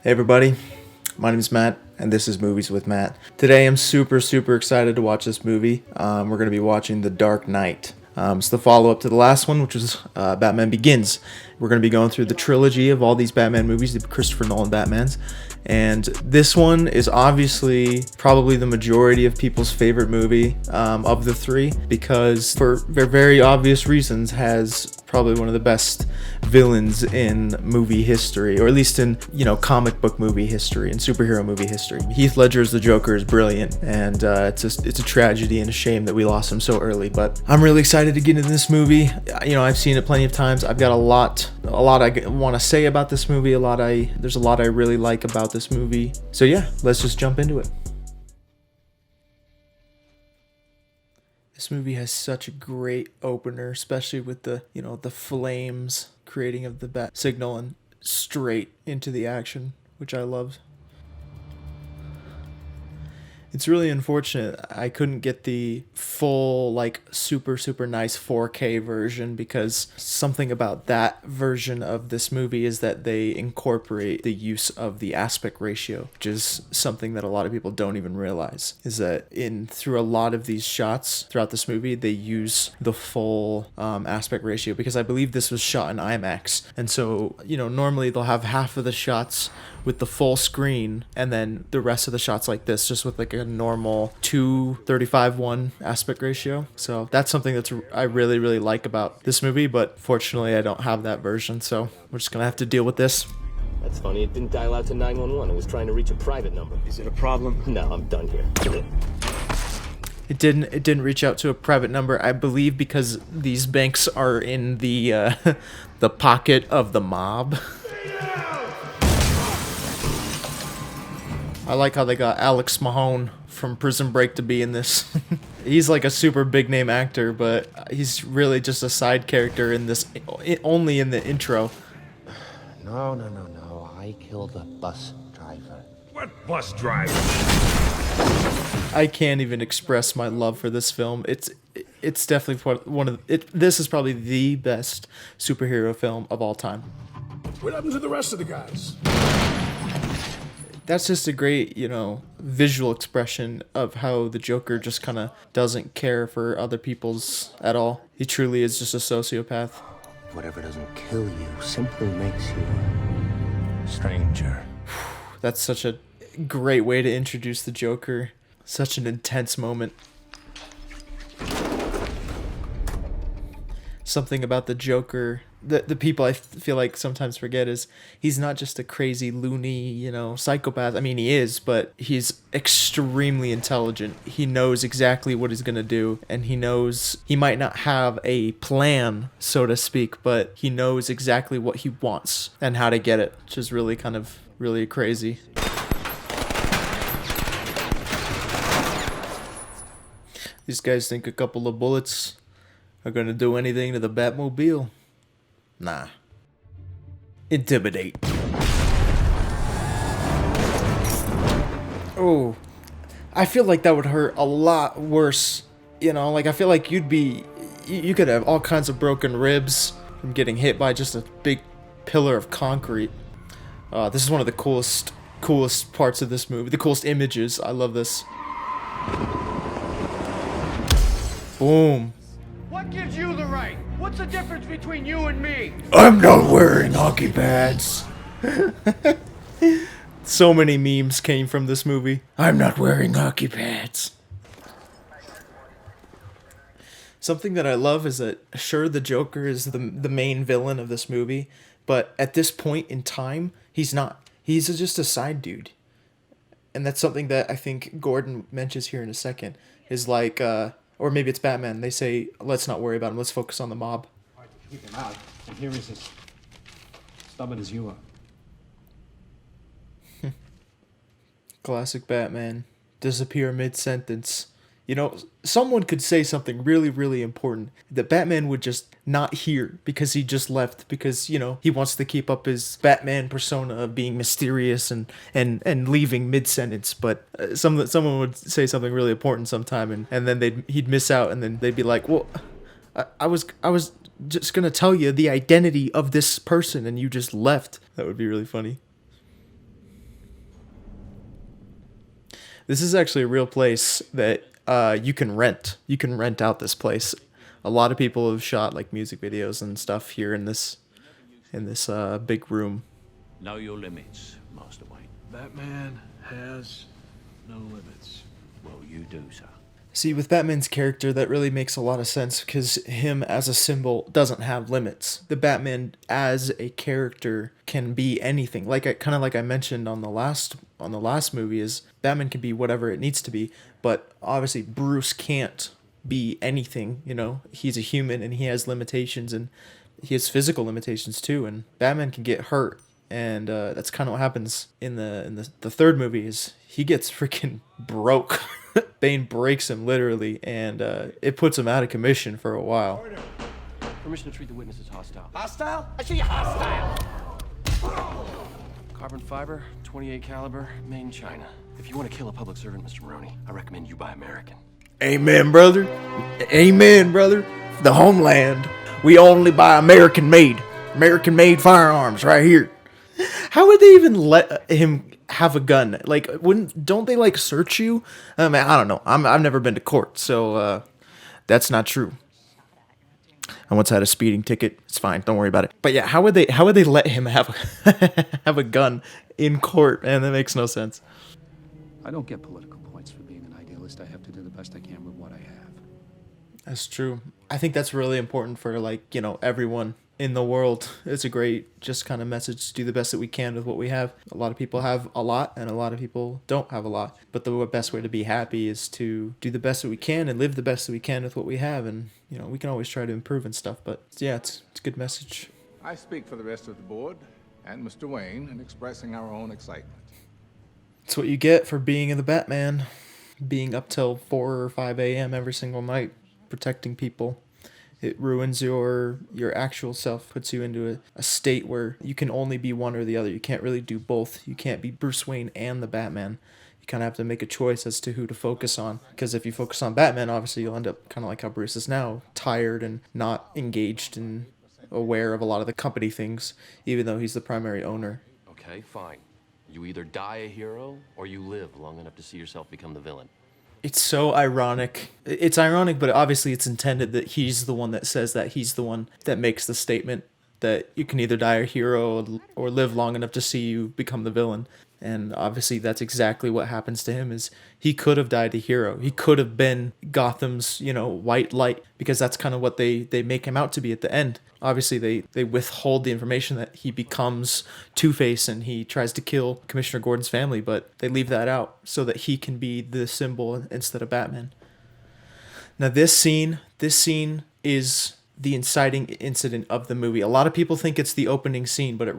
Hey everybody, my name is Matt, and this is Movies with Matt. Today I'm super excited to watch this movie. We're going to be watching The Dark Knight. It's the follow-up to the last one, which was Batman Begins. We're going to be going through the trilogy of all these Batman movies, the Christopher Nolan Batmans. And this one is obviously probably the majority of people's favorite movie of the three, because for very obvious reasons has probably one of the best villains in movie history, or at least in, comic book movie history and superhero movie history. Heath Ledger's The Joker is brilliant, and it's a tragedy and a shame that we lost him so early. But I'm really excited to get into this movie. I've seen it plenty of times. I've got a lot I want to say about this movie. There's a lot I really like about this movie. So yeah, let's just jump into it. This movie has such a great opener, especially with the flames creating of the bat signal and straight into the action, which I love. It's really unfortunate I couldn't get the full, super nice 4K version, because something about that version of this movie is that they incorporate the use of the aspect ratio, which is something that a lot of people don't even realize, is that through a lot of these shots throughout this movie, they use the full aspect ratio, because I believe this was shot in IMAX. And so, normally they'll have half of the shots with the full screen, and then the rest of the shots like this, just with a normal 2:35:1 aspect ratio. So that's something I really like about this movie, but fortunately I don't have that version, so we're just gonna have to deal with this. That's funny, it didn't dial out to 911. It was trying to reach a private number. Is it a problem? No, I'm done here. It didn't reach out to a private number, I believe, because these banks are in the the pocket of the mob. I like how they got Alex Mahone from Prison Break to be in this. He's like a super big name actor, but he's really just a side character in this, only in the intro. No. I killed the bus driver. What bus driver? I can't even express my love for this film. It's definitely one of this is probably the best superhero film of all time. What happened to the rest of the guys? That's just a great, visual expression of how the Joker just kind of doesn't care for other people's at all. He truly is just a sociopath. Whatever doesn't kill you simply makes you a stranger. That's such a great way to introduce the Joker. Such an intense moment. Something about the Joker, the people I feel like sometimes forget, is he's not just a crazy loony, psychopath. I mean, he is, but he's extremely intelligent. He knows exactly what he's gonna do, and he knows he might not have a plan, so to speak, but he knows exactly what he wants and how to get it, which is really really crazy. These guys think a couple of bullets are gonna do anything to the Batmobile. Nah. Intimidate. Oh. I feel like that would hurt a lot worse. I feel like you could have all kinds of broken ribs from getting hit by just a big pillar of concrete. This is one of the coolest parts of this movie. The coolest images. I love this. Boom. What gives you the right? What's the difference between you and me? I'm not wearing hockey pads. So many memes came from this movie. I'm not wearing hockey pads. Something that I love is that, sure, the Joker is the main villain of this movie, but at this point in time, he's not. He's just a side dude. And that's something that I think Gordon mentions here in a second, is or maybe it's Batman. They say, let's not worry about him. Let's focus on the mob. Hard to keep him out, and here he's as stubborn as you are. Classic Batman. Disappear mid-sentence. Someone could say something really important that Batman would just not hear, because he just left, because, he wants to keep up his Batman persona of being mysterious and leaving mid-sentence. But someone would say something really important sometime, and then he'd miss out, and then they'd be like, well, I was just gonna tell you the identity of this person, and you just left. That would be really funny. This is actually a real place that you can rent. You can rent out this place. A lot of people have shot like music videos and stuff here in this big room. Know your limits, Master Wayne. Batman has no limits. Well, you do, sir. See, with Batman's character, that really makes a lot of sense because him as a symbol doesn't have limits. The Batman as a character can be anything. Kind of like I mentioned on the last movie, is Batman can be whatever it needs to be, but obviously Bruce can't be anything. You know, he's a human and he has limitations, and he has physical limitations too. And Batman can get hurt, and that's kind of what happens in the third movie. Is he gets freaking broke. Bane breaks him literally, and it puts him out of commission for a while. Permission to treat the witness as hostile. Hostile? I see you hostile. Carbon fiber, 28 caliber, made in China. If you want to kill a public servant, Mr. Maroney, I recommend you buy American. Amen, brother. Amen, brother. The homeland. We only buy American made firearms right here. How would they even let him have a gun? Like, don't they like search you? I mean, I don't know. I've never been to court, so that's not true. I once had a speeding ticket. It's fine. Don't worry about it. But yeah, how would they let him have have a gun in court? And that makes no sense. I don't get political points for being an idealist. I have to do the best I can with what I have. That's true. I think that's really important for, like, you know, everyone in the world. It's a great just kind of message to do the best that we can with what we have. A lot of people have a lot and a lot of people don't have a lot. But the best way to be happy is to do the best that we can and live the best that we can with what we have. And, you know, we can always try to improve and stuff. But yeah, it's a good message. I speak for the rest of the board and Mr. Wayne in expressing our own excitement. It's what you get for being in the Batman. Being up till 4 or 5 a.m. every single night, protecting people. It ruins your actual self, puts you into a state where you can only be one or the other. You can't really do both. You can't be Bruce Wayne and the Batman. You kind of have to make a choice as to who to focus on. Because if you focus on Batman, obviously you'll end up kind of like how Bruce is now, tired and not engaged and aware of a lot of the company things, even though he's the primary owner. Okay, fine. You either die a hero or you live long enough to see yourself become the villain. It's so ironic. It's ironic, but obviously it's intended that he's the one that says that. He's the one that makes the statement that you can either die a hero or live long enough to see you become the villain. And obviously that's exactly what happens to him. Is he could have died a hero. He could have been Gotham's, you know, white light, because that's kind of what they make him out to be at the end. Obviously they withhold the information that he becomes Two-Face and he tries to kill Commissioner Gordon's family, but they leave that out so that he can be the symbol instead of Batman. Now this scene is the inciting incident of the movie. A lot of people think it's the opening scene, but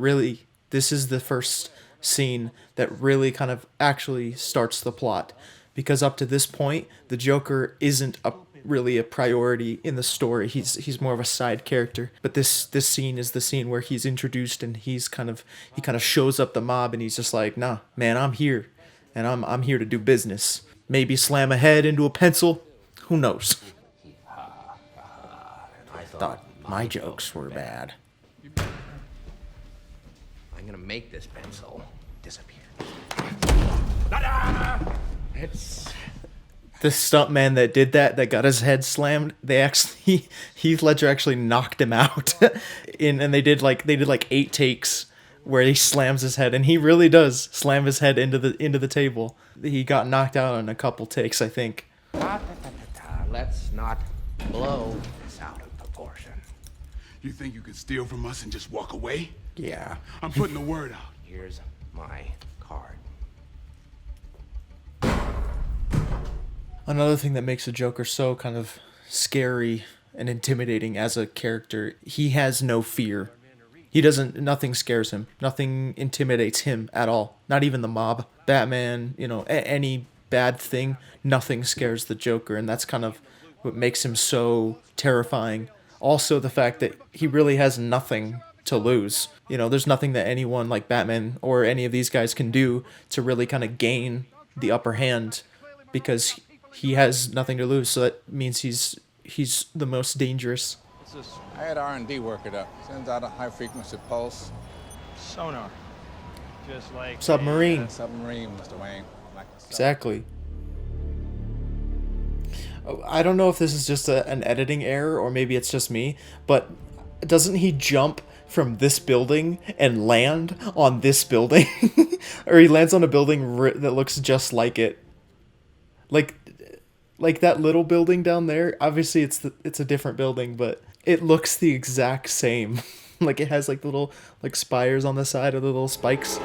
this is the first scene that really kind of actually starts the plot, because up to this point the Joker isn't really a priority in the story. He's more of a side character, but this scene is the scene where he's introduced, and he kind of shows up the mob, and he's just like, nah man, I'm here, and I'm here to do business. Maybe slam a head into a pencil, who knows. I thought my jokes were bad. I'm gonna make this pencil disappear. The stuntman that did that got his head slammed, Heath Ledger actually knocked him out. And they did like 8 takes where he slams his head, and he really does slam his head into the table. He got knocked out on a couple takes, I think. Let's not blow this out of proportion. You think you could steal from us and just walk away? Yeah. I'm putting the word out. Here's my card. Another thing that makes the Joker so kind of scary and intimidating as a character, he has no fear. Nothing scares him. Nothing intimidates him at all. Not even the mob. Batman, you know, any bad thing, nothing scares the Joker, and that's kind of what makes him so terrifying. Also, the fact that he really has nothing to lose. You know, there's nothing that anyone like Batman or any of these guys can do to really kind of gain the upper hand, because he has nothing to lose. So that means he's the most dangerous. I had R&D work it up. Sends out a high-frequency pulse. Sonar. Just like Submarine. Submarine, Mr. Wayne. Like a Exactly. I don't know if this is just an editing error or maybe it's just me, but doesn't he jump from this building and land on this building? Or he lands on a building that looks just like it. Like that little building down there, obviously it's a different building, but it looks the exact same. Like it has like little like spires on the side of the little spikes.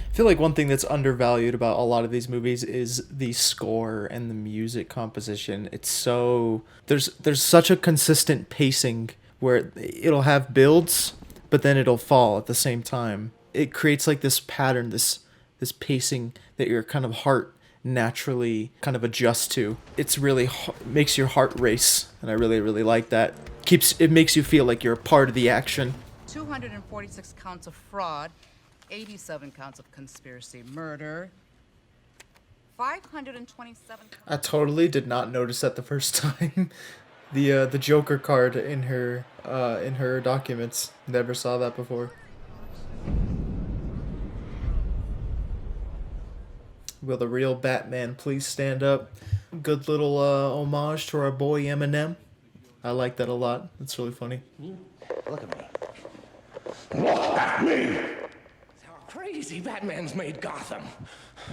I feel like one thing that's undervalued about a lot of these movies is the score and the music composition. It's so there's such a consistent pacing where it'll have builds, but then it'll fall at the same time. It creates like this pattern, this pacing that your kind of heart naturally kind of adjusts to. It's really makes your heart race, and I really like that. It makes you feel like you're a part of the action. 246 counts of fraud, 87 counts of conspiracy murder, 527. I totally did not notice that the first time. The Joker card in her documents. Never saw that before. Will the real Batman please stand up? Good little homage to our boy Eminem. I like that a lot. It's really funny. Look at me. Me! How crazy Batman's made Gotham.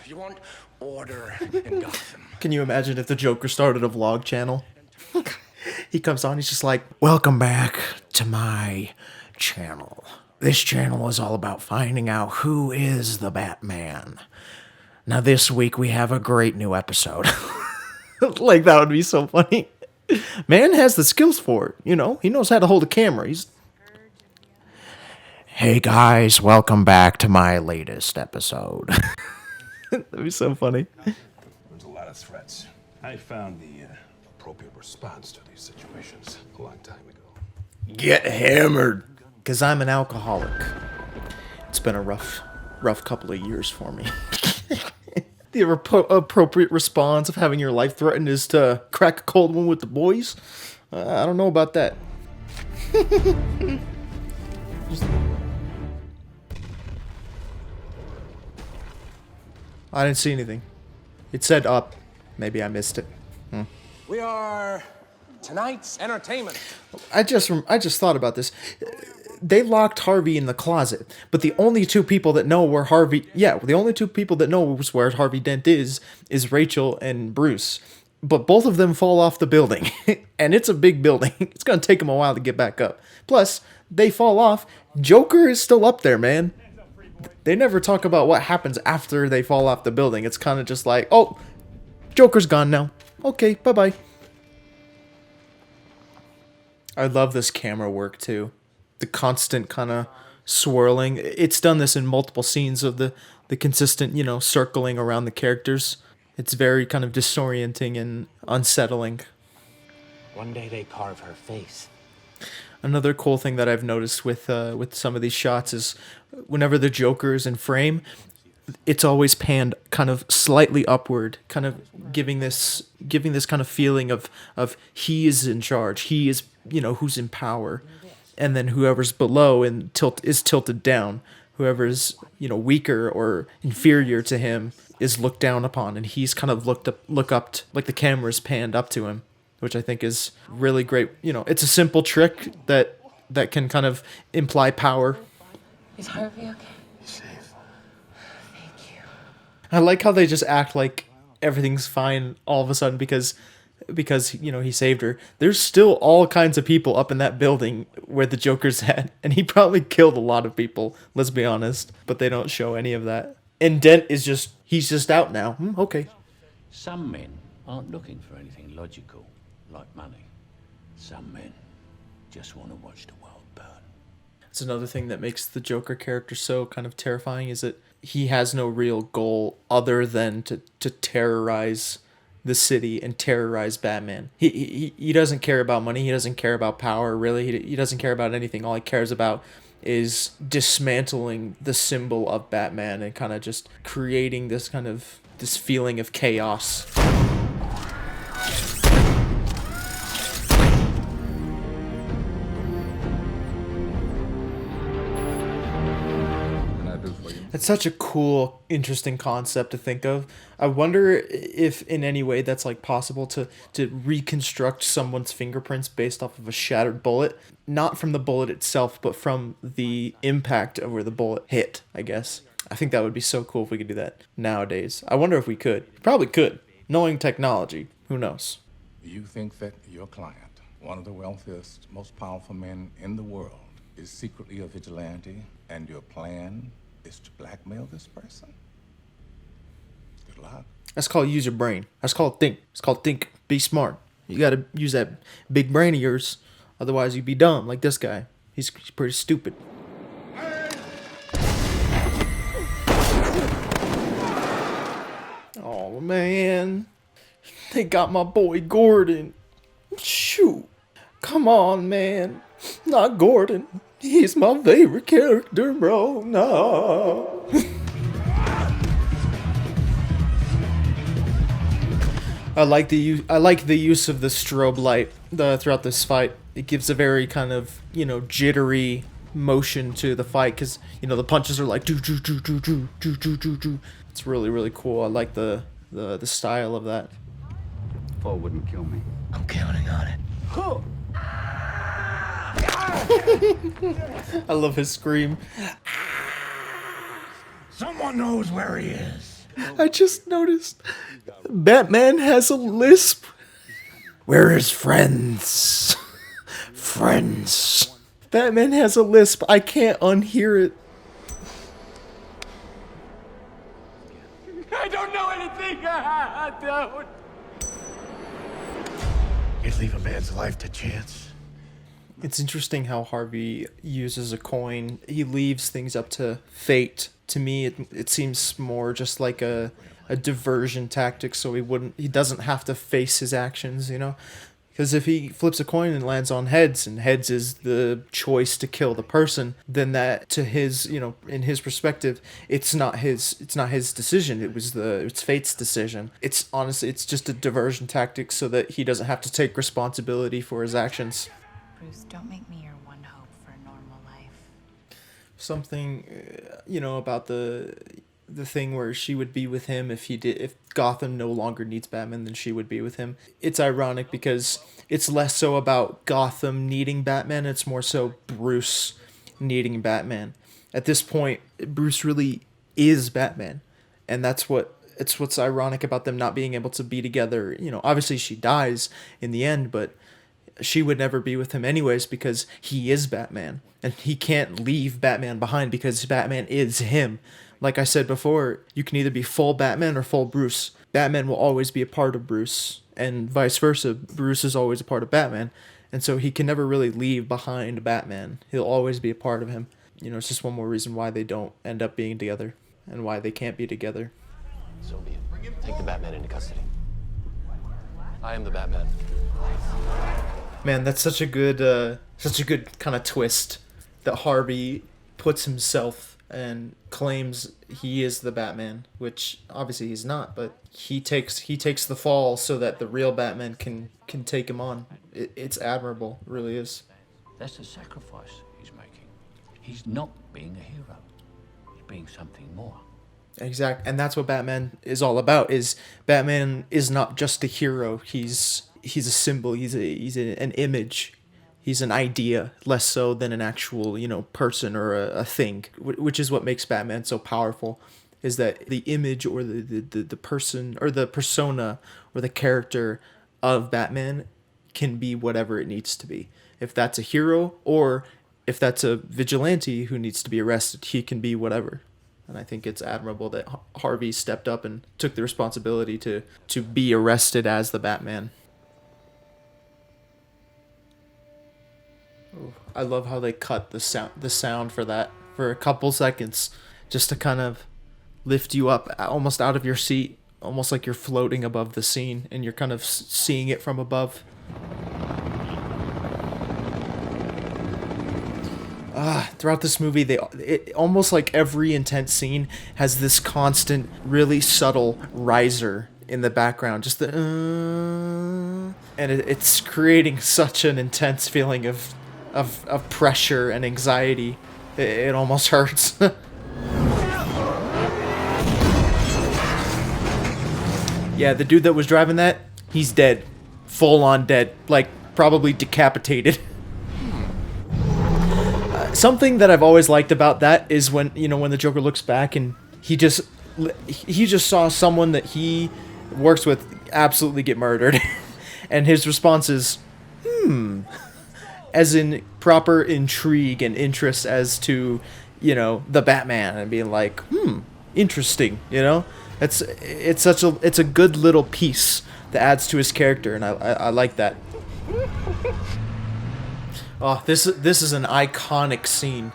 You want order in Gotham. Can you imagine if the Joker started a vlog channel? He comes on, he's just like, welcome back to my channel. This channel is all about finding out who is the Batman. Now this week we have a great new episode. Like that would be so funny. Man has the skills for it, you know? He knows how to hold a camera. Hey guys, welcome back to my latest episode. That'd be so funny. There's a lot of threats. I found the appropriate response to these situations a long time ago. Get hammered. Because I'm an alcoholic. It's been a rough couple of years for me. The appropriate response of having your life threatened is to crack a cold one with the boys? I don't know about that. I didn't see anything. It said up. Maybe I missed it. We are tonight's entertainment. I just thought about this. They locked Harvey in the closet, but the only two people that know where Harvey... Yeah, the only two people that know where Harvey Dent is Rachel and Bruce. But both of them fall off the building. And it's a big building. It's going to take them a while to get back up. Plus, they fall off. Joker is still up there, man. They never talk about what happens after they fall off the building. It's kind of just like, oh, Joker's gone now. Okay, bye-bye. I love this camera work, too. The constant kind of swirling. It's done this in multiple scenes of the consistent, you know, circling around the characters. It's very kind of disorienting and unsettling. One day they carve her face. Another cool thing that I've noticed with some of these shots is whenever the Joker is in frame, it's always panned kind of slightly upward, kind of giving this kind of feeling of he is in charge. He is, you know, who's in power. And then whoever's below and is tilted down. Whoever's, you know, weaker or inferior to him is looked down upon, and he's kind of look up like the camera's panned up to him, which I think is really great. You know, it's a simple trick that can kind of imply power. Is Harvey okay? Safe. Thank you. I like how they just act like everything's fine all of a sudden because you know he saved her. There's still all kinds of people up in that building where the Joker's at, and he probably killed a lot of people, let's be honest, but they don't show any of that. And Dent is he's just out now. Okay. Some men aren't looking for anything logical, like money. Some men just want to watch the world burn. It's another thing that makes the Joker character so kind of terrifying is that he has no real goal other than to terrorize the city and terrorize Batman. He doesn't care about money. He doesn't care about power, really. He doesn't care about anything. All he cares about is dismantling the symbol of Batman and kind of just creating this feeling of chaos. Can I do for you? That's such a cool, interesting concept to think of. I wonder if in any way that's like possible to reconstruct someone's fingerprints based off of a shattered bullet. Not from the bullet itself, but from the impact of where the bullet hit, I guess. I think that would be so cool if we could do that nowadays. I wonder if we could. Probably could. Knowing technology, who knows? You think that your client, one of the wealthiest, most powerful men in the world, is secretly a vigilante, and your plan is to blackmail this person? Good luck. That's called use your brain. That's called think. It's called think. Be smart. You gotta use that big brain of yours. Otherwise you'd be dumb like this guy. He's pretty stupid. Oh man. They got my boy Gordon. Shoot. Come on, man. Not Gordon. He's my favorite character, bro. No. I like the use of the strobe light throughout this fight. It gives a very kind of, jittery motion to the fight because, the punches are like do do do do do do do do do. It's really, really cool. I like the style of that. Foe wouldn't kill me. I'm counting on it. I love his scream. Someone knows where he is. I just noticed Batman has a lisp. Where is friends? Friends. Batman has a lisp. I can't unhear it. I don't know anything. I don't. You'd leave a man's life to chance. It's interesting how Harvey uses a coin. He leaves things up to fate. To me, it seems more just like a diversion tactic, so he doesn't have to face his actions, Because if he flips a coin and lands on heads, and heads is the choice to kill the person, then that to his, in his perspective, it's not his decision. It's fate's decision. It's honestly, it's just a diversion tactic so that he doesn't have to take responsibility for his actions. Bruce, don't make me your one hope for a normal life. Something, about the thing where she would be with him if Gotham no longer needs Batman, then she would be with him. It's ironic because it's less so about Gotham needing Batman, it's more so Bruce needing Batman. At this point, Bruce really is Batman, and what's ironic about them not being able to be together. Obviously she dies in the end, but she would never be with him anyways because he is Batman, and he can't leave Batman behind because Batman is him. Like I said before, you can either be full Batman or full Bruce. Batman will always be a part of Bruce, and vice versa. Bruce is always a part of Batman, and so he can never really leave behind Batman. He'll always be a part of him. It's just one more reason why they don't end up being together, and why they can't be together. So be it. Take the Batman into custody. I am the Batman. Man, that's such a good kind of twist that Harvey puts himself and claims he is the Batman, which obviously he's not, but he takes the fall so that the real Batman can take him on. It's admirable, it really is. That's a sacrifice he's making. He's not being a hero. He's being something more. Exactly, and that's what Batman is all about. Is Batman is not just a hero. He's a symbol. He's an image. He's an idea, less so than an actual, person or a thing, which is what makes Batman so powerful, is that the image or the person or the persona or the character of Batman can be whatever it needs to be. If that's a hero or if that's a vigilante who needs to be arrested, he can be whatever. And I think it's admirable that Harvey stepped up and took the responsibility to be arrested as the Batman. I love how they cut the sound for that for a couple seconds, just to kind of lift you up almost out of your seat, almost like you're floating above the scene and you're kind of seeing it from above. Throughout this movie, it almost like every intense scene has this constant, really subtle riser in the background, just the and it's creating such an intense feeling of pressure and anxiety. It almost hurts. Yeah, the dude that was driving that, he's dead. Full on dead. Like, probably decapitated. Something that I've always liked about that is when, you know, when the Joker looks back and he just saw someone that he works with absolutely get murdered. And his response is, as in proper intrigue and interest as to, you know, the Batman, and being like, interesting, you know? It's a good little piece that adds to his character, and I like that. Oh, this is an iconic scene,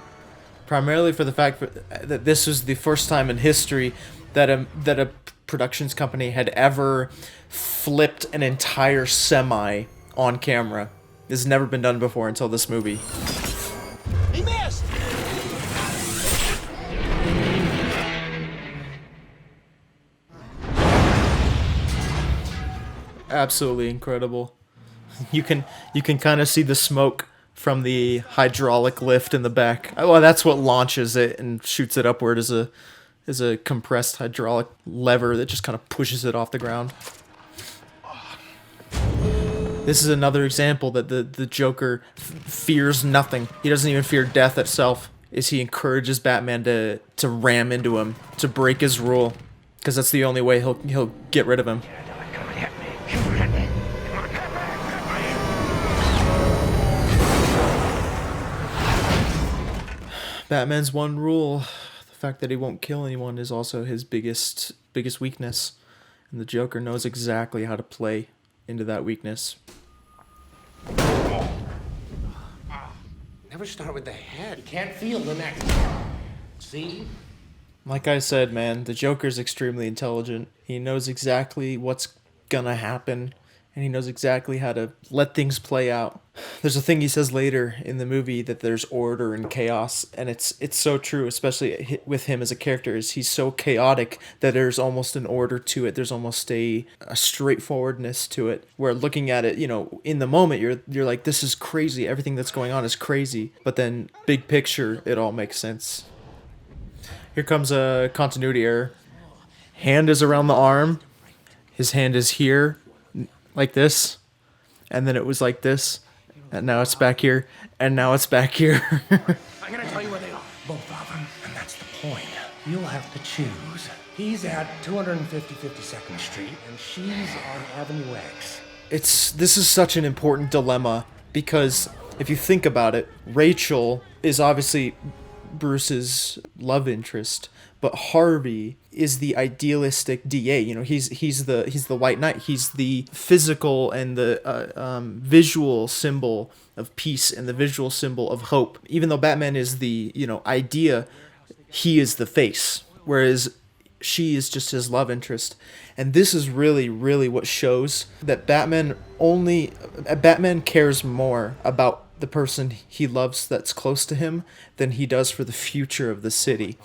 primarily for the fact that this was the first time in history that a productions company had ever flipped an entire semi on camera. This has never been done before until this movie. He missed! Absolutely incredible. You can kind of see the smoke from the hydraulic lift in the back. Well, that's what launches it and shoots it upward, is a compressed hydraulic lever that just kind of pushes it off the ground. This is another example that the Joker fears nothing. He doesn't even fear death itself, as he encourages Batman to ram into him, to break his rule, because that's the only way he'll get rid of him. Batman's one rule, the fact that he won't kill anyone, is also his biggest weakness, and the Joker knows exactly how to play into that weakness. Never start with the head. You can't feel the neck. See? Like I said, man, the Joker's extremely intelligent. He knows exactly what's gonna happen, and he knows exactly how to let things play out. There's a thing he says later in the movie, that there's order and chaos, and it's so true, especially with him as a character. Is he's so chaotic that there's almost an order to it. There's almost a straightforwardness to it, where looking at it, you know, in the moment you're like, this is crazy. Everything that's going on is crazy. But then big picture, it all makes sense. Here comes a continuity error. Hand is around the arm. His hand is here, like this, and then it was like this, and now it's back here, and now it's back here. I'm gonna tell you where they are. Both of them. And that's the point. You'll have to choose. He's at 250 52nd Street, and she's on Avenue X. This is such an important dilemma, because if you think about it, Rachel is obviously Bruce's love interest, but Harvey is the idealistic DA. You know, he's the White Knight. He's the physical and the visual symbol of peace and the visual symbol of hope. Even though Batman is the, you know, idea, he is the face, whereas she is just his love interest. And this is really, really what shows that Batman cares more about the person he loves that's close to him than he does for the future of the city.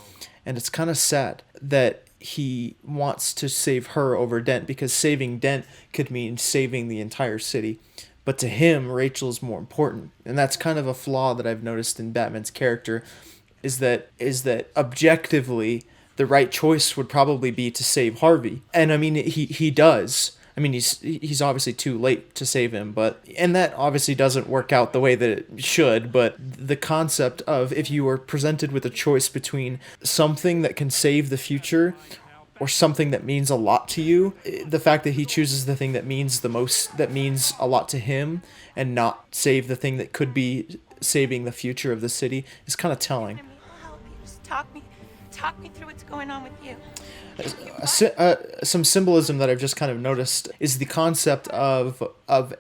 And it's kind of sad that he wants to save her over Dent, because saving Dent could mean saving the entire city. But to him, Rachel's more important. And that's kind of a flaw that I've noticed in Batman's character, is that objectively the right choice would probably be to save Harvey. And I mean, he does. I mean, he's obviously too late to save him, and that obviously doesn't work out the way that it should, but the concept of, if you were presented with a choice between something that can save the future or something that means a lot to you, the fact that he chooses the thing that means the most, that means a lot to him, and not save the thing that could be saving the future of the city, is kind of telling. Just talk me through what's going on with you. Some symbolism that I've just kind of noticed is the concept of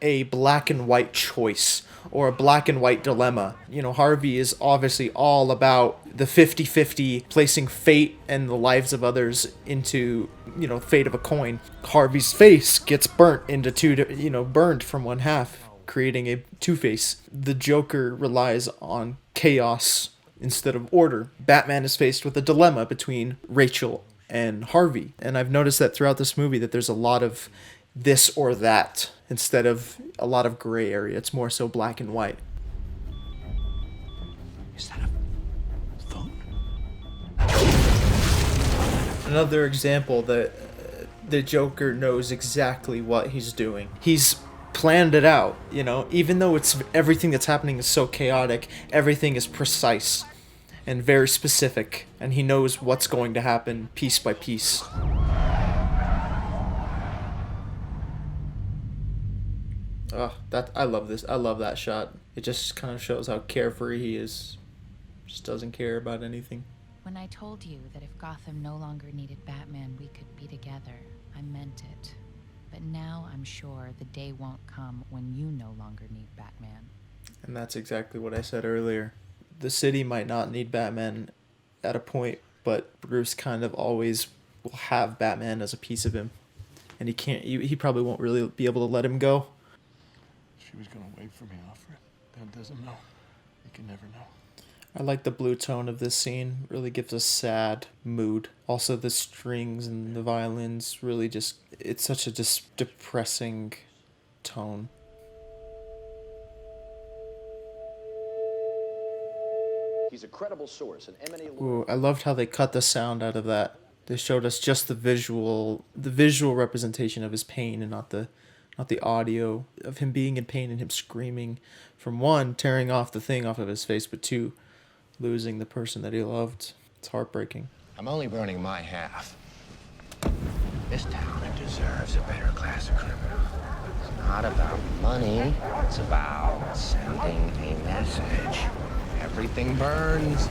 a black and white choice, or a black and white dilemma. You know, Harvey is obviously all about the 50-50, placing fate and the lives of others into, you know, fate of a coin. Harvey's face gets burnt into burned from one half, creating a two-face. The Joker relies on chaos instead of order. Batman is faced with a dilemma between Rachel and Harvey. And I've noticed that throughout this movie that there's a lot of this or that instead of a lot of gray area. It's more so black and white. Is that a phone? Another example that the Joker knows exactly what he's doing. He's planned it out, you know, even though it's everything that's happening is so chaotic, everything is precise and very specific, and he knows what's going to happen piece by piece. Oh, I love this. I love that shot. It just kind of shows how carefree he is. Just doesn't care about anything. When I told you that if Gotham no longer needed Batman, we could be together, I meant it. But now I'm sure the day won't come when you no longer need Batman. And that's exactly what I said earlier. The city might not need Batman at a point, but Bruce kind of always will have Batman as a piece of him. And he probably won't really be able to let him go. She was gonna wait for me, Alfred. Dad doesn't know. He can never know. I like the blue tone of this scene. Really gives a sad mood. Also the strings and the violins really just... It's such a depressing tone. He's a credible source, an eminently... Ooh, I loved how they cut the sound out of that. They showed us just the visual representation of his pain and not the audio of him being in pain and him screaming from one, tearing off the thing off of his face, but two, losing the person that he loved. It's heartbreaking. I'm only burning my half. This town deserves a better class of criminal. It's not about money. It's about sending a message. Everything burns.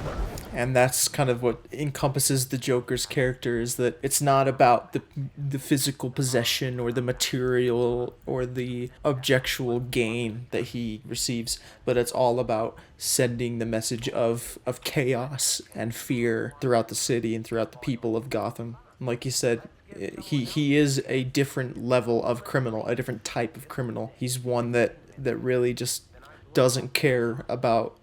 And that's kind of what encompasses the Joker's character, is that it's not about the physical possession or the material or the objectual gain that he receives, but it's all about sending the message of chaos and fear throughout the city and throughout the people of Gotham. And like you said, he is a different level of criminal, a different type of criminal. He's one that really just doesn't care about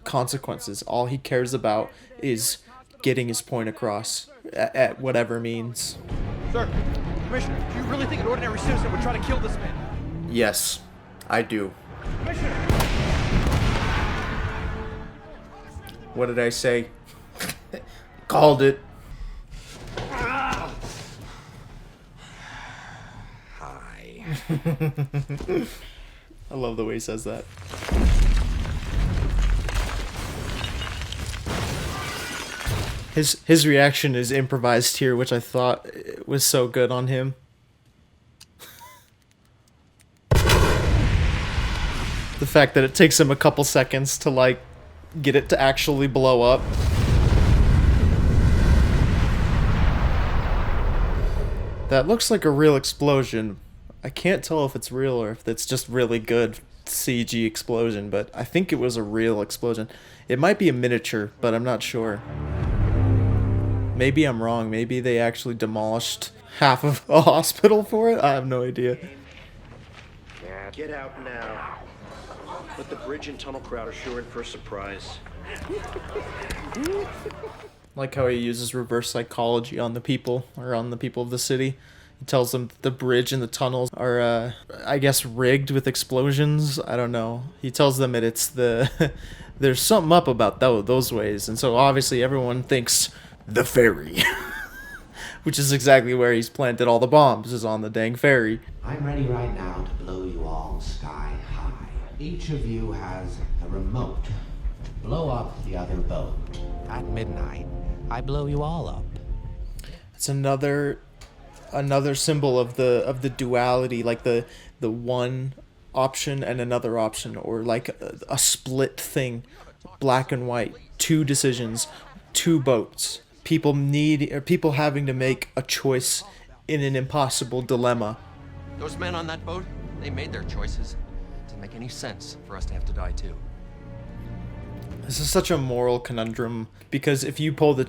consequences. All he cares about is getting his point across at whatever means. Sir, Commissioner, do you really think an ordinary citizen would try to kill this man? Yes, I do. Commissioner! What did I say? Called it. Hi. I love the way he says that. His reaction is improvised here, which I thought was so good on him. The fact that it takes him a couple seconds to, like, get it to actually blow up. That looks like a real explosion. I can't tell if it's real or if it's just really good CG explosion, but I think it was a real explosion. It might be a miniature, but I'm not sure. Maybe I'm wrong. Maybe they actually demolished half of a hospital for it. I have no idea. Yeah, get out now. But the bridge and tunnel crowd are sure in for a surprise. Like how he uses reverse psychology on the people, or on the people of the city. He tells them the bridge and the tunnels are, I guess, rigged with explosions. I don't know. He tells them that it's there's something up about those ways. And so obviously everyone thinks the ferry. Which is exactly where he's planted all the bombs, is on the dang ferry. I'm ready right now to blow you all sky high. Each of you has a remote. Blow up the other boat. At midnight, I blow you all up. It's another symbol of the duality, like the one option and another option, or like a split thing, black and white, two decisions, two boats. People having to make a choice in an impossible dilemma. Those men on that boat, they made their choices. It doesn't make any sense for us to have to die too. This is such a moral conundrum, because if you pull the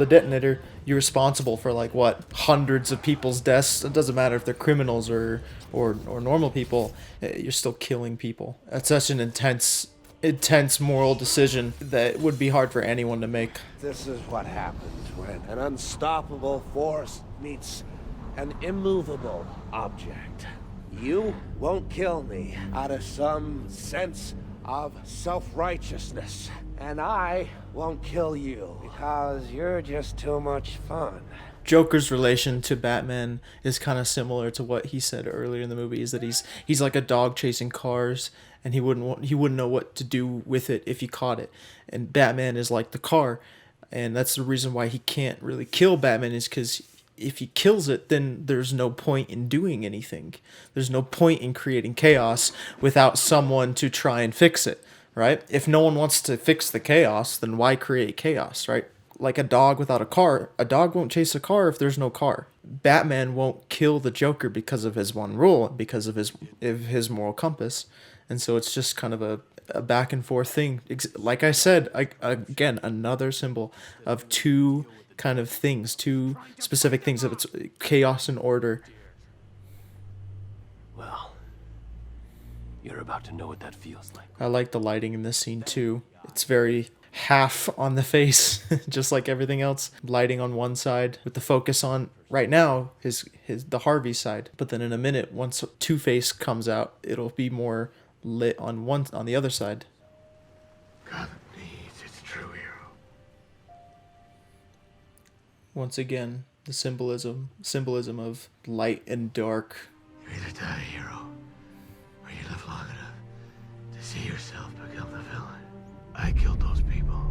detonator, you're responsible for, like, what, hundreds of people's deaths. It doesn't matter if they're criminals or normal people. You're still killing people. That's such an intense moral decision that would be hard for anyone to make. This is what happens when an unstoppable force meets an immovable object. You won't kill me out of some sense of self-righteousness And I won't kill you because you're just too much fun. Joker's relation to Batman is kind of similar to what he said earlier in the movie, is that he's like a dog chasing cars, and he wouldn't know what to do with it if he caught it. And Batman is like the car, and that's the reason why he can't really kill Batman, is because if he kills it, then there's no point in doing anything. There's no point in creating chaos without someone to try and fix it, right? If no one wants to fix the chaos, then why create chaos, right? Like a dog without a car, a dog won't chase a car if there's no car. Batman won't kill the Joker because of his one rule, because of his moral compass. And so it's just kind of a back and forth thing. Like I said, again, another symbol of two kind of things, two specific things, of its chaos and order. Well, you're about to know what that feels like. I like the lighting in this scene too. It's very half on the face, just like everything else. Lighting on one side with the focus on right now the Harvey side, but then in a minute, once Two-Face comes out, it'll be more lit on the other side. Gotham needs its true hero. Once again, the symbolism of light and dark. You either die a hero, or you live long enough to see yourself become the villain. I killed those people.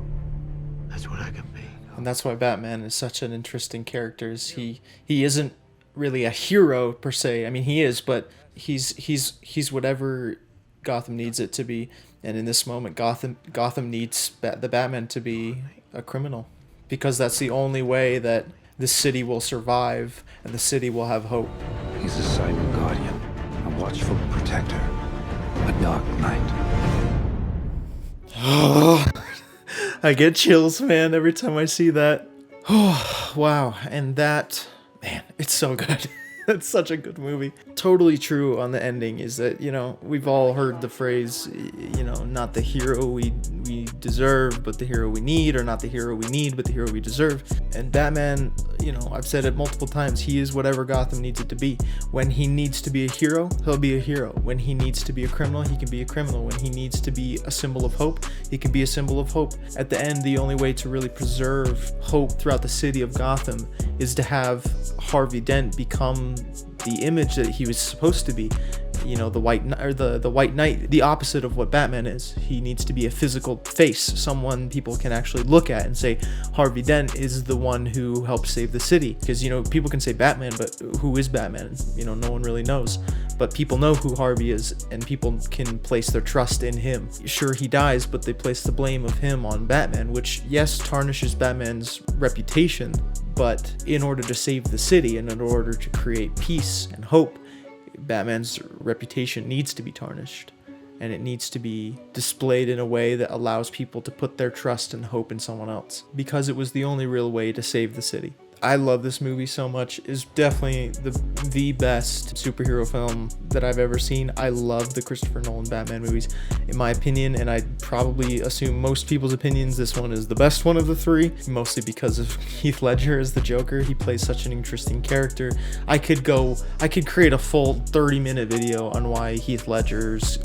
That's what I can be. And that's why Batman is such an interesting character. Is he isn't really a hero per se. I mean, he is, but he's whatever Gotham needs it to be. And in this moment, Gotham needs the Batman to be a criminal, because that's the only way that the city will survive and the city will have hope. He's a silent guardian, a watchful protector, a dark knight. I get chills, man, every time I see that. Oh, wow. And that, man, it's so good. It's such a good movie. Totally true on the ending is that, we've all heard the phrase, not the hero we deserve, but the hero we need, or not the hero we need, but the hero we deserve. And Batman, I've said it multiple times, he is whatever Gotham needs it to be. When he needs to be a hero, he'll be a hero. When he needs to be a criminal, he can be a criminal. When he needs to be a symbol of hope, he can be a symbol of hope. At the end, the only way to really preserve hope throughout the city of Gotham is to have Harvey Dent become the image that he was supposed to be. The White Knight, the opposite of what Batman is. He needs to be a physical face, someone people can actually look at and say, Harvey Dent is the one who helped save the city. Because, people can say Batman, but who is Batman? No one really knows. But people know who Harvey is, and people can place their trust in him. Sure, he dies, but they place the blame of him on Batman, which, yes, tarnishes Batman's reputation, but in order to save the city and in order to create peace and hope, Batman's reputation needs to be tarnished, and it needs to be displayed in a way that allows people to put their trust and hope in someone else, because it was the only real way to save the city. I love this movie so much. It's definitely the best superhero film that I've ever seen. I love the Christopher Nolan Batman movies. In my opinion, and I probably assume most people's opinions, this one is the best one of the three, mostly because of Heath Ledger as the Joker. He plays such an interesting character. I could create a full 30-minute video on why Heath Ledger's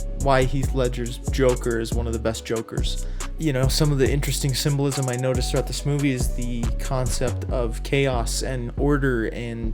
Joker is one of the best Jokers. Some of the interesting symbolism I noticed throughout this movie is the concept of chaos and order and,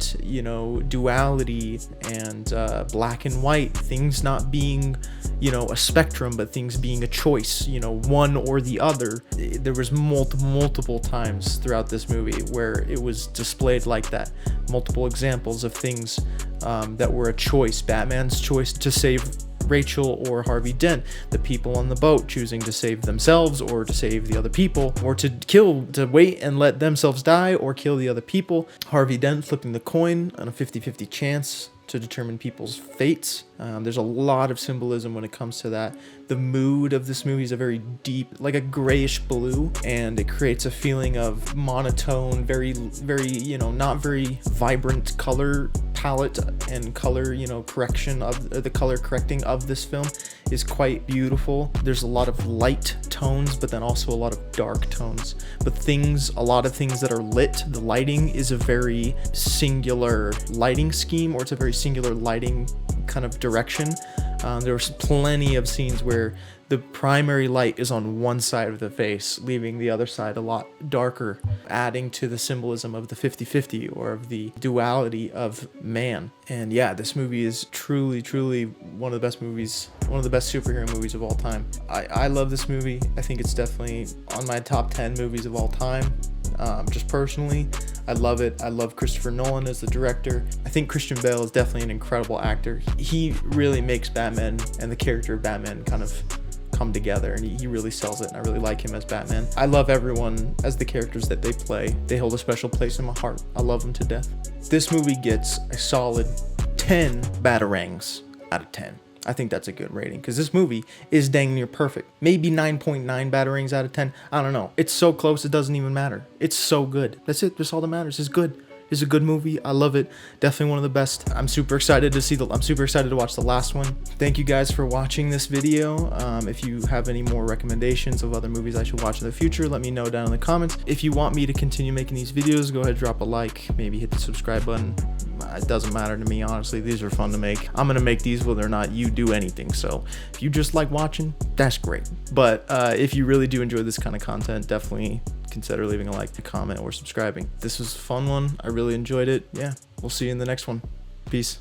duality and black and white, things not being, a spectrum, but things being a choice, one or the other. There was multiple times throughout this movie where it was displayed like that. Multiple examples of things that were a choice. Batman's choice to save Rachel or Harvey Dent, the people on the boat choosing to save themselves or to save the other people, or to wait and let themselves die or kill the other people. Harvey Dent flipping the coin on a 50-50 chance to determine people's fates. There's a lot of symbolism when it comes to that. The mood of this movie is a very deep, like a grayish blue, and it creates a feeling of monotone, very, not very vibrant color palette and color, correction of the color correcting of this film is quite beautiful. There's a lot of light tones, but then also a lot of dark tones. But a lot of things that are lit, the lighting is a very singular lighting scheme, or it's a very singular lighting kind of direction. There was plenty of scenes where the primary light is on one side of the face, leaving the other side a lot darker, adding to the symbolism of the 50-50 or of the duality of man. And yeah, this movie is truly, truly one of the best movies, one of the best superhero movies of all time. I love this movie. I think it's definitely on my top 10 movies of all time. Just personally, I love it. I love Christopher Nolan as the director. I think Christian Bale is definitely an incredible actor. He really makes Batman and the character of Batman kind of come together, and he really sells it, and I really like him as Batman. I love everyone as the characters that they play. They hold a special place in my heart. I love them to death. This movie gets a solid 10 Batarangs out of 10. I think that's a good rating because this movie is dang near perfect. Maybe 9.9 Batarangs out of 10. I don't know. It's so close it doesn't even matter. It's so good. That's it. That's all that matters. It's good. It's a good movie. I love it. Definitely one of the best. I'm super excited to watch the last one. Thank you guys for watching this video. If you have any more recommendations of other movies I should watch in the future, let me know down in the comments. If you want me to continue making these videos, go ahead, drop a like, maybe hit the subscribe button. It doesn't matter to me, honestly. These are fun to make. I'm gonna make these whether or not you do anything. So if you just like watching, that's great. But if you really do enjoy this kind of content, definitely consider leaving a like, a comment, or subscribing. This was a fun one. I really enjoyed it. Yeah, we'll see you in the next one. Peace.